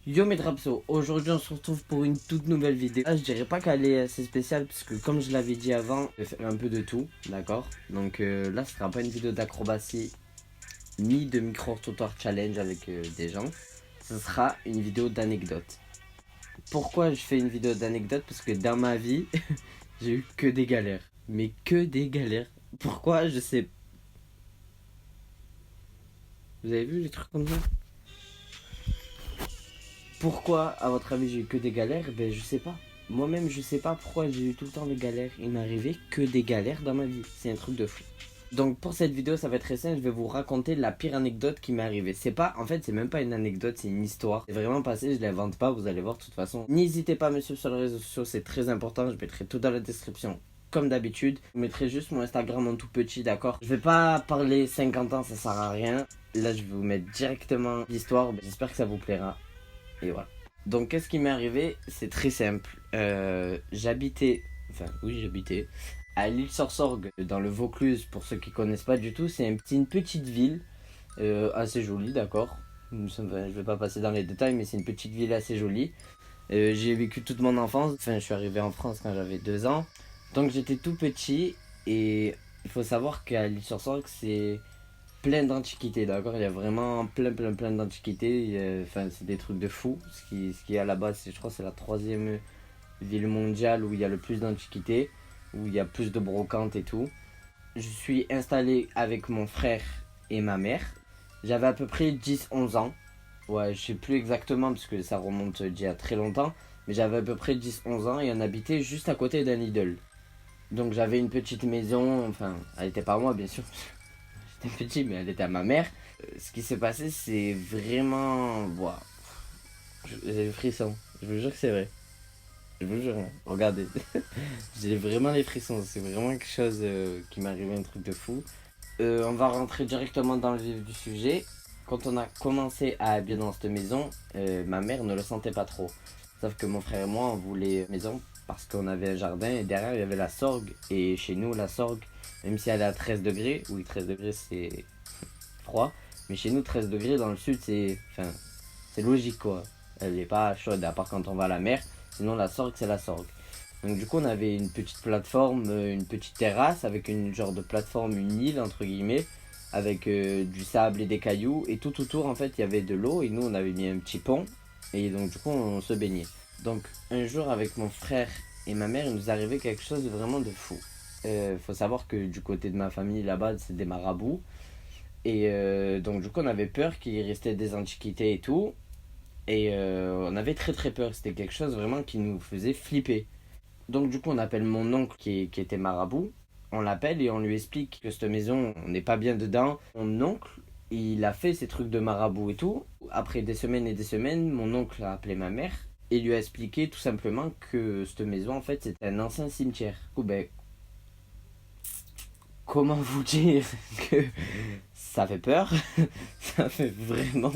Yo mes Drapso, aujourd'hui on se retrouve pour une toute nouvelle vidéo. Là je dirais pas qu'elle est assez spéciale parce que comme je l'avais dit avant, je vais faire un peu de tout, d'accord. Donc là ce sera pas une vidéo d'acrobatie ni de micro-trottoir challenge avec des gens. Ce sera une vidéo d'anecdotes. Pourquoi je fais une vidéo d'anecdotes? Parce que dans ma vie, j'ai eu que des galères. Mais que des galères. Pourquoi? Je sais. Vous avez vu les trucs comme ça? Pourquoi, à votre avis, j'ai eu que des galères? Ben, je sais pas. Moi-même, je sais pas pourquoi j'ai eu tout le temps des galères. Il m'arrivait que des galères dans ma vie. C'est un truc de fou. Donc, pour cette vidéo, ça va être très simple. Je vais vous raconter la pire anecdote qui m'est arrivée. C'est pas, en fait, c'est même pas une anecdote, c'est une histoire. C'est vraiment passé, je l'invente pas, vous allez voir de toute façon. N'hésitez pas à me suivre sur les réseaux sociaux, c'est très important. Je mettrai tout dans la description. Comme d'habitude, je mettrai juste mon Instagram en tout petit, d'accord? Je vais pas parler 50 ans, ça sert à rien. Là, je vais vous mettre directement l'histoire. J'espère que ça vous plaira. Et voilà. Donc, qu'est-ce qui m'est arrivé? C'est très simple. J'habitais à l'île Sorsorgue, dans le Vaucluse. Pour ceux qui connaissent pas du tout, c'est une petite ville assez jolie, d'accord. Je vais pas passer dans les détails, mais c'est une petite ville assez jolie. J'ai vécu toute mon enfance. Enfin, je suis arrivé en France quand j'avais 2 ans. Donc, j'étais tout petit. Et il faut savoir qu'à l'île Sorsorgue, c'est plein d'antiquités, d'accord. Il y a vraiment plein d'antiquités. Enfin, c'est des trucs de fou. Ce qui est à la base, je crois, c'est la 3e ville mondiale où il y a le plus d'antiquités, où il y a plus de brocantes et tout. Je suis installé avec mon frère et ma mère. J'avais à peu près 10-11 ans. Ouais, je sais plus exactement parce que ça remonte d'il y a très longtemps. Mais j'avais à peu près 10-11 ans et on habitait juste à côté d'un Lidl. Donc j'avais une petite maison, enfin, elle était pas à moi bien sûr. J'étais petit, mais elle était à ma mère. Ce qui s'est passé, c'est vraiment. Wow. J'ai les frissons. Je vous jure que c'est vrai. Je vous jure, hein. Regardez. J'ai vraiment les frissons. C'est vraiment quelque chose qui m'est arrivé, un truc de fou. On va rentrer directement dans le vif du sujet. Quand on a commencé à habiter dans cette maison, ma mère ne le sentait pas trop. Sauf que mon frère et moi, on voulait une maison parce qu'on avait un jardin et derrière il y avait la Sorgue. Et chez nous, la Sorgue, même si elle est à 13 degrés, oui, 13 degrés c'est froid, mais chez nous, 13 degrés dans le sud, c'est logique quoi. Elle n'est pas chaude, à part quand on va à la mer. Sinon, la Sorgue, c'est la Sorgue. Donc, du coup, on avait une petite plateforme, une petite terrasse avec une genre de plateforme, une île entre guillemets, avec du sable et des cailloux. Et tout autour, en fait, il y avait de l'eau. Et nous, on avait mis un petit pont. Et donc, du coup, on se baignait. Donc, un jour, avec mon frère et ma mère, il nous arrivait quelque chose de vraiment de fou. Faut savoir que du côté de ma famille, là-bas, c'est des marabouts. Et donc, du coup, on avait peur qu'il restait des antiquités et tout. Et on avait très peur. C'était quelque chose vraiment qui nous faisait flipper. Donc, du coup, on appelle mon oncle qui était marabout. On l'appelle et on lui explique que cette maison, on n'est pas bien dedans. Mon oncle, il a fait ses trucs de marabout et tout. Après des semaines et des semaines, mon oncle a appelé ma mère et lui a expliqué tout simplement que cette maison, en fait, c'était un ancien cimetière. Du coup, ben, comment vous dire que ça fait peur? Ça fait vraiment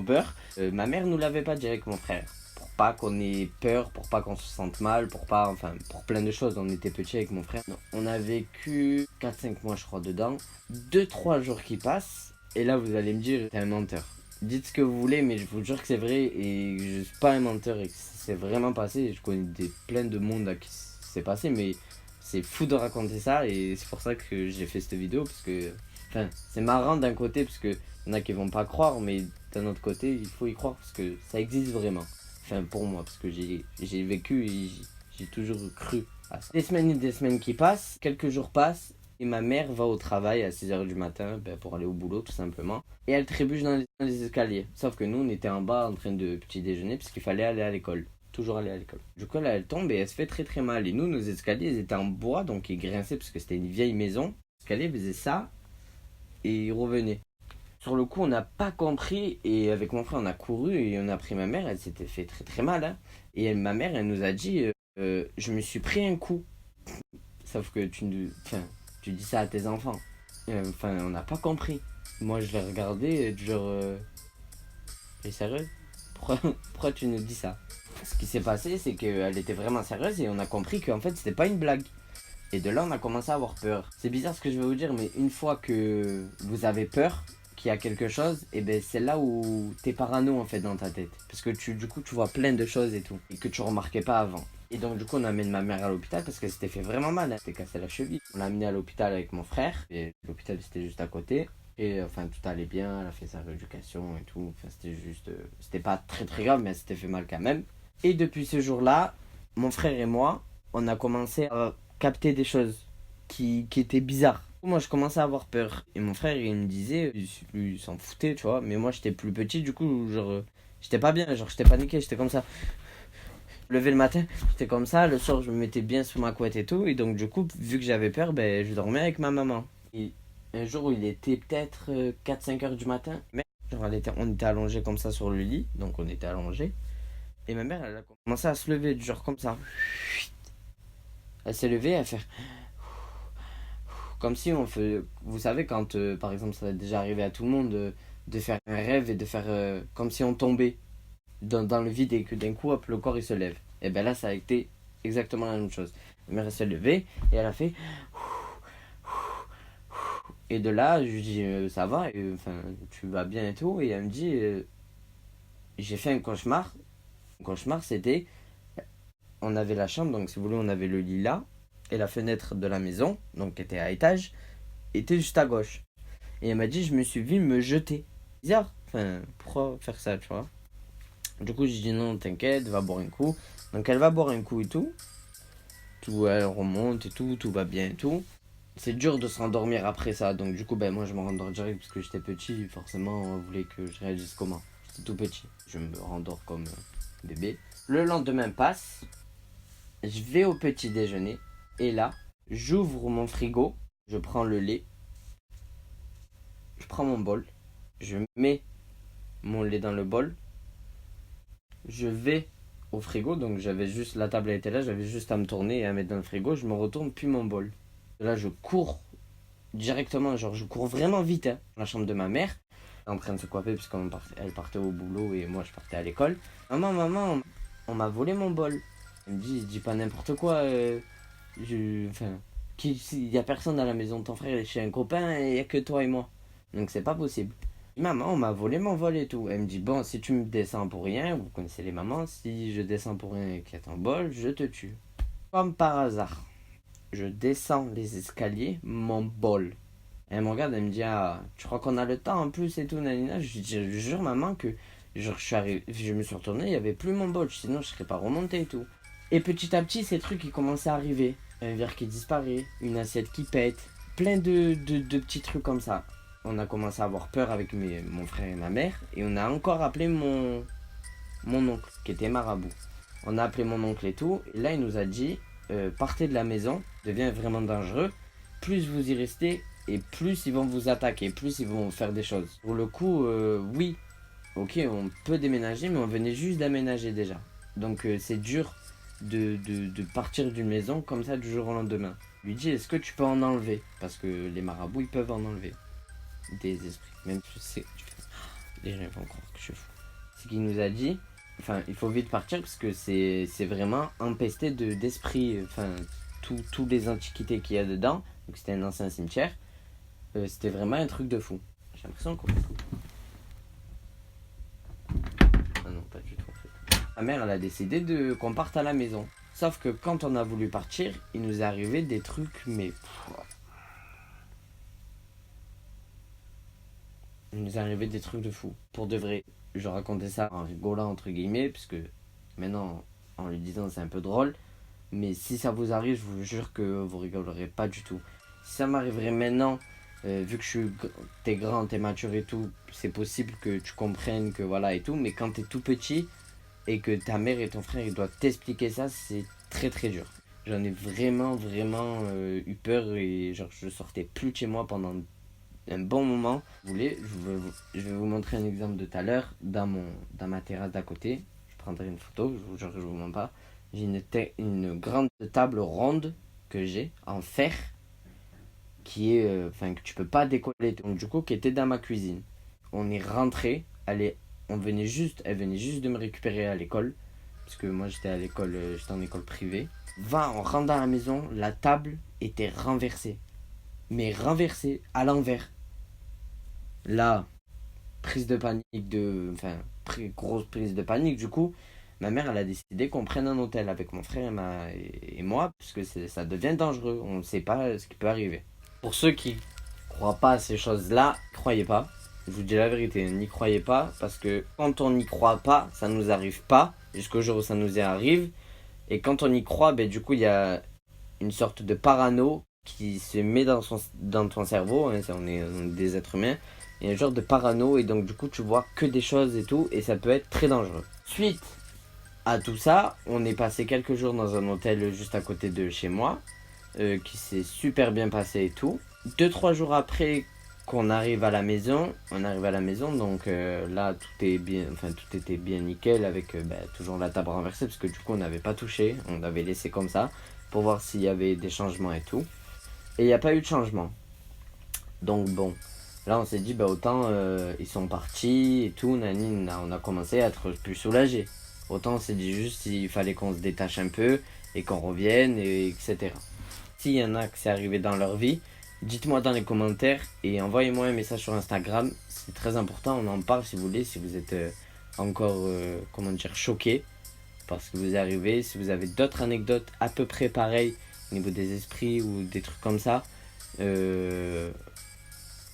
peur. Ma mère nous l'avait pas dit avec mon frère. Pour pas qu'on ait peur, pour pas qu'on se sente mal, pour pas, enfin, pour plein de choses. On était petits avec mon frère. Non. On a vécu 4-5 mois, je crois, dedans. 2-3 jours qui passent. Et là, vous allez me dire, t'es un menteur. Dites ce que vous voulez, mais je vous jure que c'est vrai et que je suis pas un menteur et que c'est vraiment passé. Je connais plein de monde à qui c'est passé, mais c'est fou de raconter ça et c'est pour ça que j'ai fait cette vidéo parce que, enfin, c'est marrant d'un côté parce que y en a qui vont pas croire, mais d'un autre côté, il faut y croire parce que ça existe vraiment. Enfin, pour moi, parce que j'ai vécu et j'ai toujours cru à ça. Des semaines et des semaines qui passent, quelques jours passent et ma mère va au travail à 6h du matin pour aller au boulot tout simplement. Et elle trébuche dans les escaliers. Sauf que nous, on était en bas en train de petit déjeuner parce qu'il fallait aller à l'école. Toujours aller à l'école. Du coup, là, elle tombe et elle se fait très mal. Et nous, nos escaliers, ils étaient en bois, donc ils grinçaient parce que c'était une vieille maison. L'escalier faisait ça et il revenait. Sur le coup, on n'a pas compris et avec mon frère, on a couru et on a pris ma mère. Elle s'était fait très mal. Hein. Et ma mère, elle nous a dit je me suis pris un coup. Sauf que tu dis ça à tes enfants. Enfin, on n'a pas compris. Moi, je l'ai regardé, genre. T'es sérieux? Pourquoi tu nous dis ça? Ce qui s'est passé, c'est qu'elle était vraiment sérieuse et on a compris qu'en fait, c'était pas une blague. Et de là, on a commencé à avoir peur. C'est bizarre ce que je vais vous dire, mais une fois que vous avez peur, qu'il y a quelque chose, et ben c'est là où t'es parano en fait dans ta tête. Parce que du coup tu vois plein de choses et tout, et que tu remarquais pas avant. Et donc du coup on amène ma mère à l'hôpital parce qu'elle s'était fait vraiment mal, elle s'était cassé la cheville. On l'a amenée à l'hôpital avec mon frère, et l'hôpital c'était juste à côté. Et enfin tout allait bien, elle a fait sa rééducation et tout, enfin c'était juste, c'était pas très très grave mais elle s'était fait mal quand même. Et depuis ce jour-là, mon frère et moi, on a commencé à capter des choses qui étaient bizarres. Moi, je commençais à avoir peur. Et mon frère, il me disait, il s'en foutait, tu vois. Mais moi, j'étais plus petit, du coup, genre, j'étais pas bien, genre, j'étais paniqué, j'étais comme ça. Levé le matin, j'étais comme ça. Le soir, je me mettais bien sous ma couette et tout. Et donc, du coup, vu que j'avais peur, ben, je dormais avec ma maman. Et un jour où il était peut-être 4-5 heures du matin, mais genre, on était allongés comme ça sur le lit. Donc, on était allongés. Et ma mère, elle a commencé à se lever, genre comme ça. Elle s'est levée, elle fait comme si on fait. Vous savez, quand par exemple, ça va déjà arriver à tout le monde de faire un rêve et de faire comme si on tombait dans le vide et que d'un coup, hop, le corps il se lève. Et ben là, ça a été exactement la même chose. Ma mère, elle s'est levée et elle a fait. Et de là, je lui dis ça va, enfin, tu vas bien et tout. Et elle me dit j'ai fait un cauchemar. Le cauchemar, c'était on avait la chambre, donc si vous voulez, on avait le lit là, et la fenêtre de la maison, donc qui était à étage, était juste à gauche. Et elle m'a dit, je me suis vu me jeter. Bizarre, enfin, pourquoi faire ça, tu vois. Du coup, j'ai dit non, t'inquiète, va boire un coup. Donc elle va boire un coup et tout. Tout, elle remonte et tout va bien et tout. C'est dur de se rendormir après ça, donc du coup, ben moi je me rendors direct parce que j'étais petit, forcément, on voulait que je réagisse comment. J'étais tout petit, je me rendors comme bébé. Le lendemain passe, je vais au petit déjeuner et là, j'ouvre mon frigo, je prends le lait, je prends mon bol, je mets mon lait dans le bol, je vais au frigo, donc j'avais juste, la table était là, j'avais juste à me tourner et à mettre dans le frigo, je me retourne, puis mon bol. Là, je cours directement, genre je cours vraiment vite, hein, dans la chambre de ma mère, en train de se coiffer puisqu'elle partait au boulot et moi je partais à l'école. Maman, on m'a volé mon bol. Elle me dit, dis pas n'importe quoi, enfin, il y a personne à la maison de ton frère, il est chez un copain et il y a que toi et moi. Donc c'est pas possible. Maman, on m'a volé mon vol et tout. Elle me dit, bon, si tu me descends pour rien, vous connaissez les mamans, si je descends pour rien et qu'il y a ton bol, je te tue. Comme par hasard, je descends les escaliers, mon bol. Elle me regarde, elle me dit, ah, tu crois qu'on a le temps en plus et tout, nanina. Je jure, maman, que genre, je me suis retourné, il n'y avait plus mon bol, sinon je serais pas remonté et tout. Et petit à petit, ces trucs, ils commençaient à arriver. Un verre qui disparaît, une assiette qui pète, plein de petits trucs comme ça. On a commencé à avoir peur avec mon frère et ma mère, et on a encore appelé mon oncle, qui était marabout. On a appelé mon oncle et tout, et là il nous a dit, partez de la maison, devient vraiment dangereux, plus vous y restez, et plus ils vont vous attaquer, plus ils vont faire des choses. Pour le coup, oui, ok, on peut déménager, mais on venait juste d'aménager déjà. Donc c'est dur de partir d'une maison comme ça du jour au lendemain. Lui dit, est-ce que tu peux en enlever? Parce que les marabouts, ils peuvent en enlever. Des esprits. Même je sais, les gens vont croire que je suis fou. Ce qu'il nous a dit, enfin, il faut vite partir parce que c'est vraiment empesté d'esprits. Enfin, tous les antiquités qu'il y a dedans. Donc c'était un ancien cimetière. C'était vraiment un truc de fou. J'ai l'impression qu'on... Ah non, pas du tout en fait. Ma mère, elle a décidé qu'on parte à la maison. Sauf que quand on a voulu partir, il nous est arrivé des trucs, mais... Il nous est arrivé des trucs de fou. Pour de vrai. Je racontais ça en rigolant, entre guillemets, puisque maintenant, en le disant, c'est un peu drôle. Mais si ça vous arrive, je vous jure que vous rigolerez pas du tout. Si ça m'arriverait maintenant, vu que t'es grand, t'es mature et tout, c'est possible que tu comprennes que voilà et tout. Mais quand t'es tout petit et que ta mère et ton frère ils doivent t'expliquer ça, c'est très très dur. J'en ai vraiment eu peur et genre je sortais plus de chez moi pendant un bon moment. Vous voulez, je vais vous montrer un exemple de tout à l'heure dans ma terrasse d'à côté. Je prendrai une photo, je vous jure que je vous mens pas. J'ai une grande table ronde que j'ai en fer qui est, enfin que tu peux pas décoller. Donc du coup qui était dans ma cuisine. On est rentré, elle venait juste de me récupérer à l'école parce que moi j'étais j'étais en école privée. On rentre dans la maison, la table était renversée, mais renversée à l'envers. Là, prise de panique enfin, grosse prise de panique du coup. Ma mère, elle a décidé qu'on prenne un hôtel avec mon frère et moi, parce que ça devient dangereux. On ne sait pas ce qui peut arriver. Pour ceux qui croient pas à ces choses-là, croyez pas. Je vous dis la vérité, n'y croyez pas, parce que quand on n'y croit pas, ça nous arrive pas, jusqu'au jour où ça nous y arrive. Et quand on y croit, ben, du coup, il y a une sorte de parano qui se met dans ton cerveau. Hein, on est des êtres humains. Il y a un genre de parano, et donc du coup, tu vois que des choses et tout, et ça peut être très dangereux. Suite à tout ça, on est passé quelques jours dans un hôtel juste à côté de chez moi, qui s'est super bien passé et tout. 2-3 jours après qu'on arrive à la maison, donc là tout est bien, enfin tout était bien nickel avec toujours la table renversée parce que du coup on n'avait pas touché, on avait laissé comme ça pour voir s'il y avait des changements et tout. Et il n'y a pas eu de changement. Donc bon, là on s'est dit autant ils sont partis et tout, on a commencé à être plus soulagé. Autant on s'est dit juste il fallait qu'on se détache un peu et qu'on revienne etc. S'il y en a que c'est arrivé dans leur vie, dites-moi dans les commentaires et envoyez-moi un message sur Instagram. C'est très important, on en parle si vous voulez, si vous êtes encore, choqué parce que vous arrivez. Si vous avez d'autres anecdotes à peu près pareilles au niveau des esprits ou des trucs comme ça,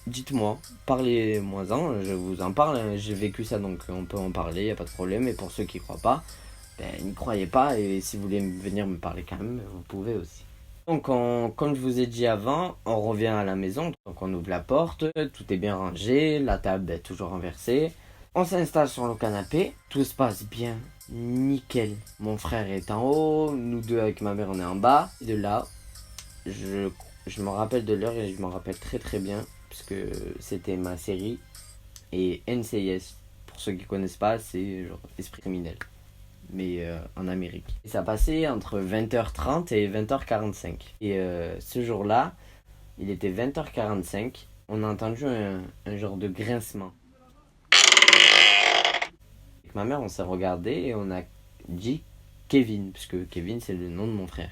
dites-moi, parlez-moi-en, je vous en parle, hein, j'ai vécu ça donc on peut en parler, il n'y a pas de problème. Et pour ceux qui ne croient pas, n'y croyez pas et si vous voulez venir me parler quand même, vous pouvez aussi. Donc, comme je vous ai dit avant, on revient à la maison. Donc, on ouvre la porte, tout est bien rangé, la table est toujours renversée. On s'installe sur le canapé, tout se passe bien, nickel. Mon frère est en haut, nous deux avec ma mère on est en bas. Et de là, je me rappelle de l'heure et je m'en rappelle très très bien, puisque c'était ma série. Et NCIS, pour ceux qui connaissent pas, c'est genre esprit criminel, mais en Amérique. Et ça passait entre 20h30 et 20h45. Et ce jour-là, il était 20h45, on a entendu un genre de grincement. Avec ma mère, on s'est regardé et on a dit Kevin, puisque Kevin c'est le nom de mon frère.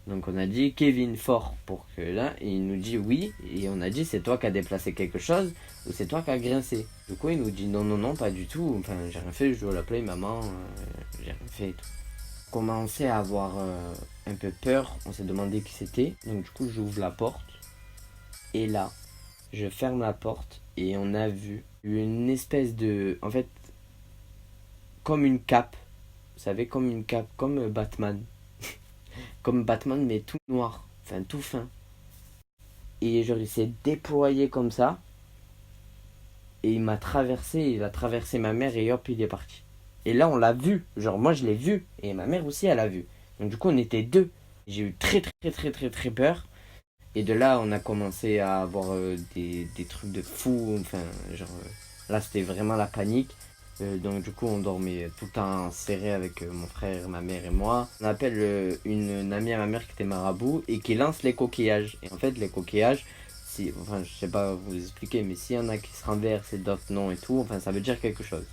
Donc on a dit Kevin fort pour que là, et il nous dit oui, et on a dit c'est toi qui as déplacé quelque chose ou c'est toi qui as grincé. Du coup il nous dit non non non pas du tout, enfin j'ai rien fait, je joue à la play maman, j'ai rien fait et tout. On commençait à avoir un peu peur, on s'est demandé qui c'était, donc du coup j'ouvre la porte et là je ferme la porte et on a vu une espèce de, en fait comme une cape, vous savez comme une cape, comme Batman, comme Batman mais tout noir, enfin tout fin. Et genre il s'est déployé comme ça. Et il a traversé ma mère et hop, il est parti. Et là, on l'a vu. Genre, moi, je l'ai vu. Et ma mère aussi, elle l'a vu. Donc, du coup, on était deux. J'ai eu très, très, très, très, très peur. Et de là, on a commencé à avoir des trucs de fou. Enfin, genre, là, c'était vraiment la panique. Donc, du coup, on dormait tout le temps serré avec mon frère, ma mère et moi. On appelle une amie à ma mère qui était marabout et qui lance les coquillages. Et en fait, les coquillages, si, enfin, je sais pas vous expliquer, mais s'il y en a qui se renversent et d'autres non et tout, enfin, ça veut dire quelque chose.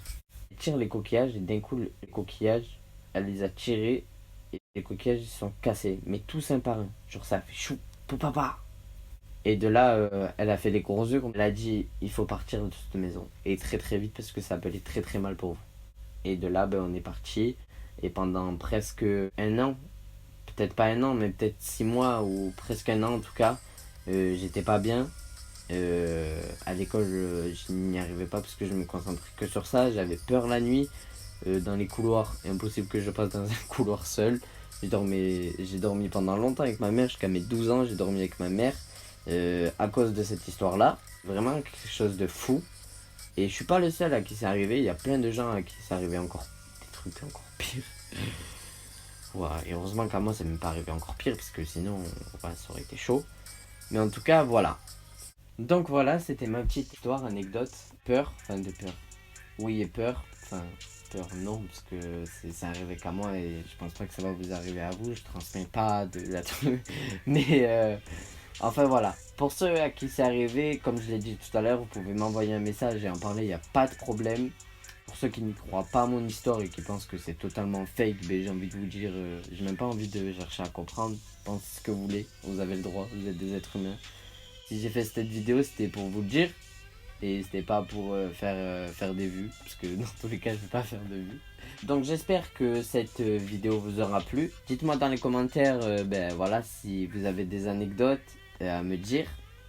Elle tire les coquillages et d'un coup, les coquillages, elle les a tirés et les coquillages ils sont cassés. Mais tous un par un. Genre, ça fait chou, pou papa. Et de là, elle a fait les gros yeux. Elle a dit il faut partir de cette maison. Et très très vite parce que ça peut aller très très mal pour vous. Et de là, on est parti. Et pendant presque un an, peut-être pas un an, mais peut-être 6 mois ou presque un an en tout cas, j'étais pas bien. À l'école, je n'y arrivais pas parce que je me concentrais que sur ça. J'avais peur la nuit dans les couloirs. Impossible que je passe dans un couloir seul. J'ai dormi pendant longtemps avec ma mère. Jusqu'à mes 12 ans, j'ai dormi avec ma mère à cause de cette histoire-là. Vraiment quelque chose de fou. Et je suis pas le seul à qui c'est arrivé. Il y a plein de gens à qui c'est arrivé encore des trucs encore pires. Ouais, et heureusement qu'à moi, ça m'est pas arrivé encore pire parce que sinon, ça aurait été chaud. Mais en tout cas, voilà. Donc voilà, c'était ma petite histoire, anecdote, peur, enfin de peur. Oui et peur, enfin peur non, parce que c'est arrivé qu'à moi et je pense pas que ça va vous arriver à vous, je transmets pas de la truc. Mais enfin voilà, pour ceux à qui c'est arrivé, comme je l'ai dit tout à l'heure, vous pouvez m'envoyer un message et en parler, il n'y a pas de problème. Pour ceux qui n'y croient pas à mon histoire et qui pensent que c'est totalement fake, j'ai envie de vous dire, j'ai même pas envie de chercher à comprendre, pensez ce que vous voulez, vous avez le droit, vous êtes des êtres humains. Si j'ai fait cette vidéo, c'était pour vous le dire. Et c'était pas pour faire des vues, parce que dans tous les cas, je vais pas faire de vues. Donc j'espère que cette vidéo vous aura plu. Dites-moi dans les commentaires voilà, si vous avez des anecdotes à me dire.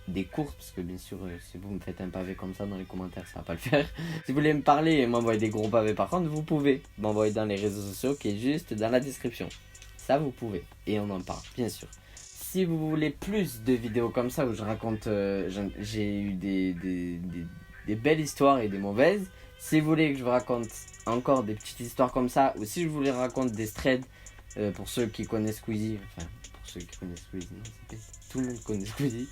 Des courtes, parce que bien sûr, si vous me faites un pavé comme ça dans les commentaires, ça va pas le faire. Si vous voulez me parler et m'envoyer des gros pavés par contre, vous pouvez m'envoyer dans les réseaux sociaux qui est juste dans la description. Ça, vous pouvez. Et on en parle, bien sûr. Si vous voulez plus de vidéos comme ça où je raconte, j'ai eu des belles histoires et des mauvaises. Si vous voulez que je vous raconte encore des petites histoires comme ça, ou si je voulais raconter des threads pour ceux qui connaissent Squeezie, enfin pour ceux qui connaissent Squeezie, non, tout le monde connaît Squeezie.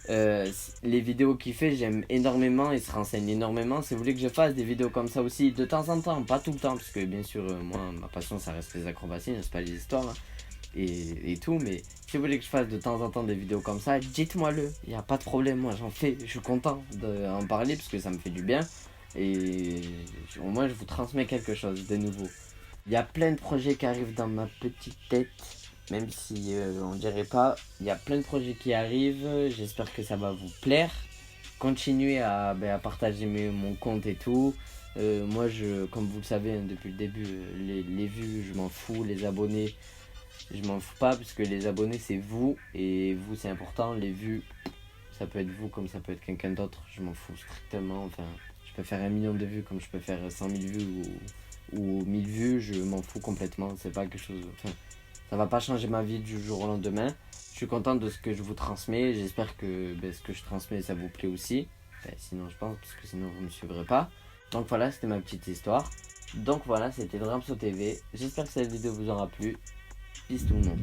Les vidéos qu'il fait, j'aime énormément, il se renseigne énormément. Si vous voulez que je fasse des vidéos comme ça aussi de temps en temps, pas tout le temps, parce que bien sûr moi ma passion ça reste les acrobaties, c'est pas les histoires hein, et tout, mais si vous voulez que je fasse de temps en temps des vidéos comme ça, dites-moi le, il n'y a pas de problème, moi j'en fais, je suis content d'en parler parce que ça me fait du bien et au moins je vous transmets quelque chose de nouveau. Il y a plein de projets qui arrivent dans ma petite tête. Même si on dirait pas, il y a plein de projets qui arrivent, j'espère que ça va vous plaire. Continuez à partager mon compte et tout. Moi, comme vous le savez hein, depuis le début, les vues, je m'en fous, les abonnés, je m'en fous pas, parce que les abonnés c'est vous, et vous c'est important, les vues, ça peut être vous comme ça peut être quelqu'un d'autre, je m'en fous strictement, enfin, je peux faire 1 million de vues comme je peux faire 100 000 vues ou 1000 vues, je m'en fous complètement, c'est pas quelque chose, enfin, ça va pas changer ma vie du jour au lendemain. Je suis content de ce que je vous transmets. J'espère que ce que je transmets, ça vous plaît aussi. Sinon, je pense, parce que sinon, vous ne me suivrez pas. Donc voilà, c'était ma petite histoire. Donc voilà, c'était Dramso TV. J'espère que cette vidéo vous aura plu. Peace tout le monde.